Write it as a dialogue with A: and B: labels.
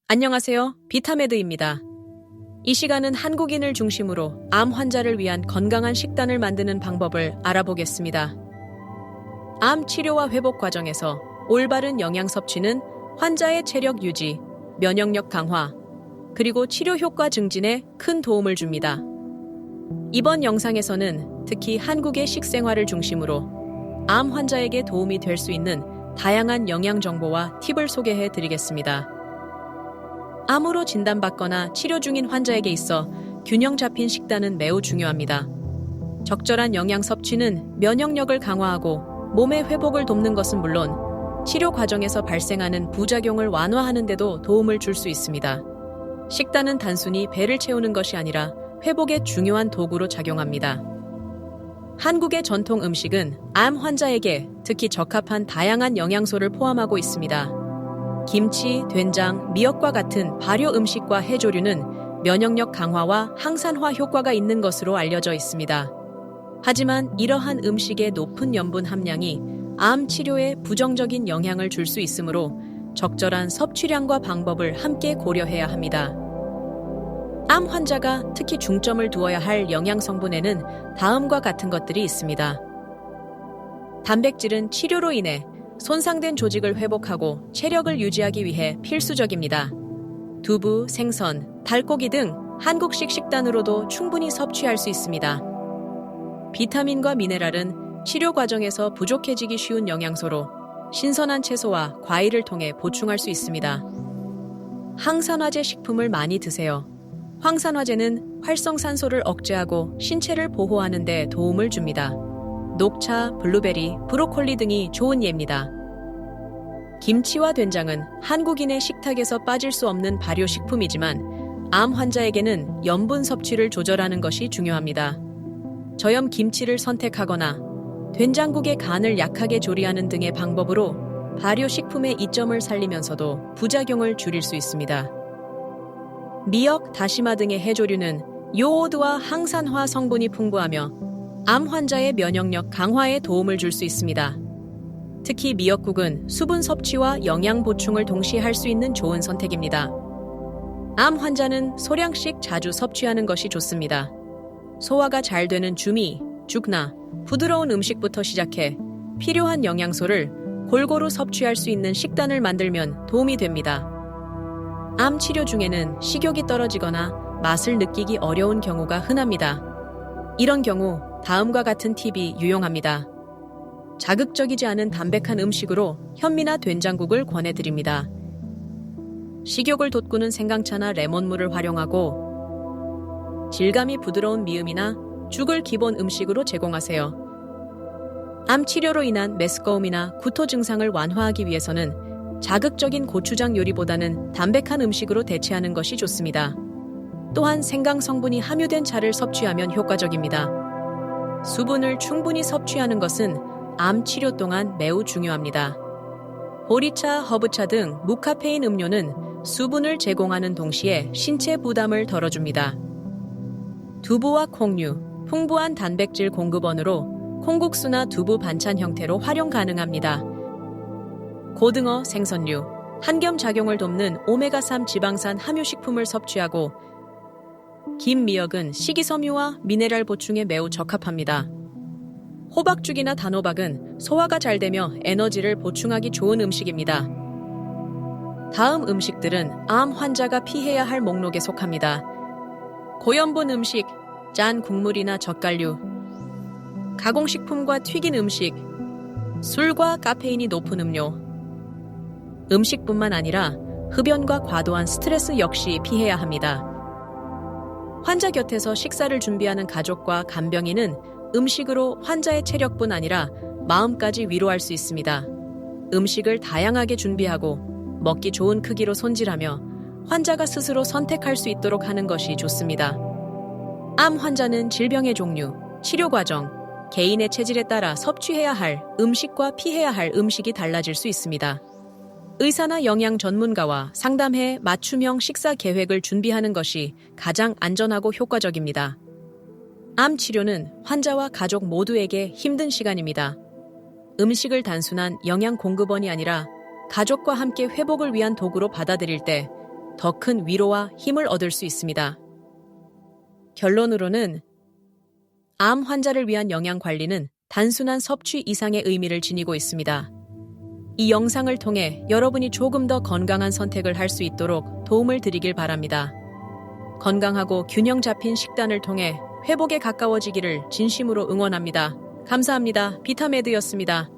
A: 안녕하세요. 비타메드입니다. 이 시간은 한국인을 중심으로 암 환자를 위한 건강한 식단을 만드는 방법을 알아보겠습니다. 암 치료와 회복 과정에서 올바른 영양 섭취는 환자의 체력 유지, 면역력 강화, 그리고 치료 효과 증진에 큰 도움을 줍니다. 이번 영상에서는 특히 한국의 식생활을 중심으로 암 환자에게 도움이 될 수 있는 다양한 영양 정보와 팁을 소개해 드리겠습니다. 암으로 진단받거나 치료 중인 환자에게 있어 균형 잡힌 식단은 매우 중요합니다. 적절한 영양 섭취는 면역력을 강화하고 몸의 회복을 돕는 것은 물론 치료 과정에서 발생하는 부작용을 완화하는 데도 도움을 줄 수 있습니다. 식단은 단순히 배를 채우는 것이 아니라 회복의 중요한 도구로 작용합니다. 한국의 전통 음식은 암 환자에게 특히 적합한 다양한 영양소를 포함하고 있습니다. 김치, 된장, 미역과 같은 발효 음식과 해조류는 면역력 강화와 항산화 효과가 있는 것으로 알려져 있습니다. 하지만 이러한 음식의 높은 염분 함량이 암 치료에 부정적인 영향을 줄 수 있으므로 적절한 섭취량과 방법을 함께 고려해야 합니다. 암 환자가 특히 중점을 두어야 할 영양 성분에는 다음과 같은 것들이 있습니다. 단백질은 치료로 인해 손상된 조직을 회복하고 체력을 유지하기 위해 필수적입니다. 두부, 생선, 닭고기 등 한국식 식단으로도 충분히 섭취할 수 있습니다. 비타민과 미네랄은 치료 과정에서 부족해지기 쉬운 영양소로 신선한 채소와 과일을 통해 보충할 수 있습니다. 항산화제 식품을 많이 드세요. 황산화제는 활성산소를 억제하고 신체를 보호하는 데 도움을 줍니다. 녹차, 블루베리, 브로콜리 등이 좋은 예입니다. 김치와 된장은 한국인의 식탁에서 빠질 수 없는 발효식품이지만 암 환자에게는 염분 섭취를 조절하는 것이 중요합니다. 저염 김치를 선택하거나 된장국에 간을 약하게 조리하는 등의 방법으로 발효식품의 이점을 살리면서도 부작용을 줄일 수 있습니다. 미역, 다시마 등의 해조류는 요오드와 항산화 성분이 풍부하며 암 환자의 면역력 강화에 도움을 줄 수 있습니다. 특히 미역국은 수분 섭취와 영양 보충을 동시에 할 수 있는 좋은 선택입니다. 암 환자는 소량씩 자주 섭취하는 것이 좋습니다. 소화가 잘 되는 주미, 죽나, 부드러운 음식부터 시작해 필요한 영양소를 골고루 섭취할 수 있는 식단을 만들면 도움이 됩니다. 암 치료 중에는 식욕이 떨어지거나 맛을 느끼기 어려운 경우가 흔합니다. 이런 경우 다음과 같은 팁이 유용합니다. 자극적이지 않은 담백한 음식으로 현미나 된장국을 권해드립니다. 식욕을 돋구는 생강차나 레몬물을 활용하고 질감이 부드러운 미음이나 죽을 기본 음식으로 제공하세요. 암 치료로 인한 메스꺼움이나 구토 증상을 완화하기 위해서는 자극적인 고추장 요리보다는 담백한 음식으로 대체하는 것이 좋습니다. 또한 생강 성분이 함유된 차를 섭취하면 효과적입니다. 수분을 충분히 섭취하는 것은 암 치료 동안 매우 중요합니다. 보리차, 허브차 등 무카페인 음료는 수분을 제공하는 동시에 신체 부담을 덜어줍니다. 두부와 콩류, 풍부한 단백질 공급원으로 콩국수나 두부 반찬 형태로 활용 가능합니다. 고등어, 생선류, 한겸 작용을 돕는 오메가3 지방산 함유식품을 섭취하고 김 미역은 식이섬유와 미네랄 보충에 매우 적합합니다. 호박죽이나 단호박은 소화가 잘 되며 에너지를 보충하기 좋은 음식입니다. 다음 음식들은 암 환자가 피해야 할 목록에 속합니다. 고염분 음식, 짠 국물이나 젓갈류, 가공식품과 튀긴 음식, 술과 카페인이 높은 음료, 음식뿐만 아니라 흡연과 과도한 스트레스 역시 피해야 합니다. 환자 곁에서 식사를 준비하는 가족과 간병인은 음식으로 환자의 체력뿐 아니라 마음까지 위로할 수 있습니다. 음식을 다양하게 준비하고 먹기 좋은 크기로 손질하며 환자가 스스로 선택할 수 있도록 하는 것이 좋습니다. 암 환자는 질병의 종류, 치료 과정, 개인의 체질에 따라 섭취해야 할 음식과 피해야 할 음식이 달라질 수 있습니다. 의사나 영양 전문가와 상담해 맞춤형 식사 계획을 준비하는 것이 가장 안전하고 효과적입니다. 암 치료는 환자와 가족 모두에게 힘든 시간입니다. 음식을 단순한 영양 공급원이 아니라 가족과 함께 회복을 위한 도구로 받아들일 때 더 큰 위로와 힘을 얻을 수 있습니다. 결론으로는 암 환자를 위한 영양 관리는 단순한 섭취 이상의 의미를 지니고 있습니다. 이 영상을 통해 여러분이 조금 더 건강한 선택을 할 수 있도록 도움을 드리길 바랍니다. 건강하고 균형 잡힌 식단을 통해 회복에 가까워지기를 진심으로 응원합니다. 감사합니다. 비타메드였습니다.